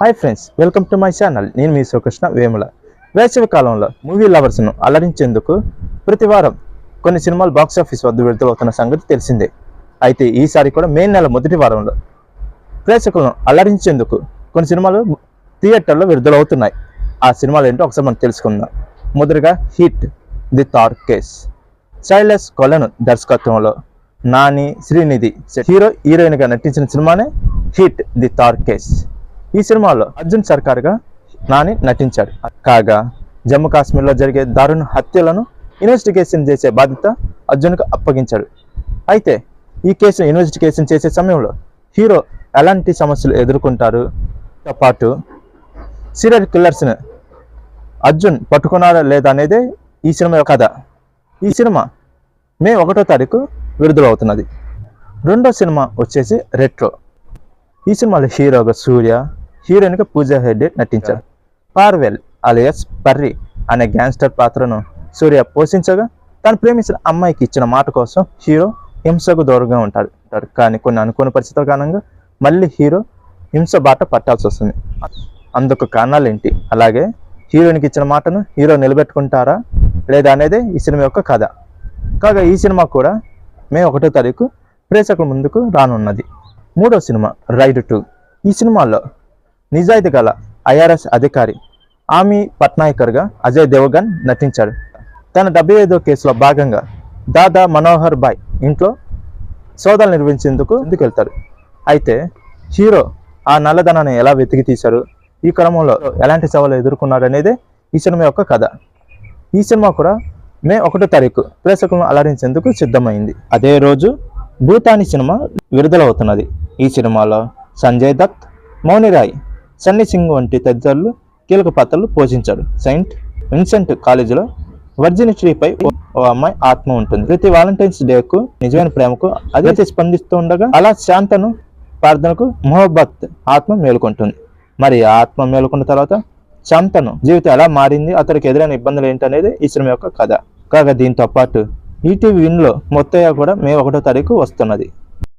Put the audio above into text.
Hi friends, welcome to my channel. నేను మీ శ్రీకృష్ణ వేముల. వేసవి కాలంలో మూవీ లవర్స్ను అలరించేందుకు ప్రతి వారం కొన్ని సినిమాలు బాక్సాఫీస్ వద్ద విడుదలవుతున్న సంగతి తెలిసిందే. అయితే ఈసారి కూడా మే నెల మొదటి వారంలో ప్రేక్షకులను అలరించేందుకు కొన్ని సినిమాలు థియేటర్లో విడుదలవుతున్నాయి. ఆ సినిమాలు ఏంటో ఒకసారి మనం తెలుసుకుందాం. మొదటిగా hit the third case. Sailesh Kolanu దర్శకత్వంలో నాని, శ్రీనిధి హీరోయిన్గా నటించిన సినిమానే హిట్ ది థార్ కేస్. ఈ సినిమాలో అర్జున్ సర్కార్గా నాని నటించాడు. కాగా జమ్మూ కాశ్మీర్లో జరిగే దారుణ హత్యలను ఇన్వెస్టిగేషన్ చేసే బాధ్యత అర్జున్కు అప్పగించాడు. అయితే ఈ కేసును ఇన్వెస్టిగేషన్ చేసే సమయంలో హీరో ఎలాంటి సమస్యలు ఎదుర్కొంటారు, తో పాటు సీరియల్ కిల్లర్స్ని అర్జున్ పట్టుకున్నారా లేదా అనేదే ఈ సినిమా కథ. ఈ సినిమా మే 1వ తారీఖు విడుదలవుతున్నది. రెండో సినిమా వచ్చేసి రెట్రో. ఈ సినిమాలో హీరోగా సూర్య, హీరోయిన్గా పూజా హెగ్డే నటించారు. పార్వెల్ అలియాస్ పర్రి అనే గ్యాంగ్స్టర్ పాత్రను సూర్య పోషించగా తను ప్రేమించిన అమ్మాయికి ఇచ్చిన మాట కోసం హీరో హింసకు దూరంగా ఉంటాడు. కానీ కొన్ని అనుకోని పరిస్థితుల కారణంగా మళ్ళీ హీరో హింస బాట పట్టాల్సి వస్తుంది. అందుకు కారణాలు ఏంటి, అలాగే హీరోయిన్కి ఇచ్చిన మాటను హీరో నిలబెట్టుకుంటారా లేదా అనేది ఈ సినిమా యొక్క కథ. కాగా ఈ సినిమా కూడా మే 1వ తారీఖు ప్రేక్షకుల ముందుకు రానున్నది. మూడో సినిమా రైడ్ 2. ఈ సినిమాలో నిజాయితీ గల ఐఆర్ఎస్ అధికారి ఆమీ పట్నాయకర్గా అజయ్ దేవగన్ నటించాడు. తన 75వ కేసులో భాగంగా దాదా మనోహర్ బాయ్ ఇంట్లో సోదాలు నిర్వహించేందుకు వెళ్తాడు. అయితే హీరో ఆ నల్లధనాన్ని ఎలా వెతికి తీశారు, ఈ క్రమంలో ఎలాంటి సవాలు ఎదుర్కొన్నారు అనేదే ఈ సినిమా యొక్క కథ. ఈ సినిమా కూడా మే 1వ తారీఖు ప్రేక్షకులను అలరించేందుకు సిద్ధమైంది. అదే రోజు భూతాని సినిమా విడుదలవుతున్నది. ఈ సినిమాలో సంజయ్ దత్, మౌనిరాయ్, సన్నీ సింగ్ వంటి తదితరులు కీలక పాత్రలు పోషించాడు. సెయింట్ విన్సెంట్ కాలేజీలో వర్జినిటీపై ఓ అమ్మాయి ఆత్మ ఉంటుంది. ప్రతి వాలంటైన్స్ డేకు నిజమైన ప్రేమకు అదే స్పందిస్తూ ఉండగా అలా శాంతను ప్రార్థనకు మొహబ్బత్ ఆత్మ మేలుకుంటుంది. మరి ఆ ఆత్మ మేలుకున్న తర్వాత శాంతను జీవితం ఎలా మారింది, అతడికి ఎదురైన ఇబ్బందులు ఏంటనేది ఈ సినిమా యొక్క కథ. కాగా దీంతో పాటు ఈటీవీ విన్లో మొత్తయ్య కూడా మే 1వ తారీఖు వస్తున్నది.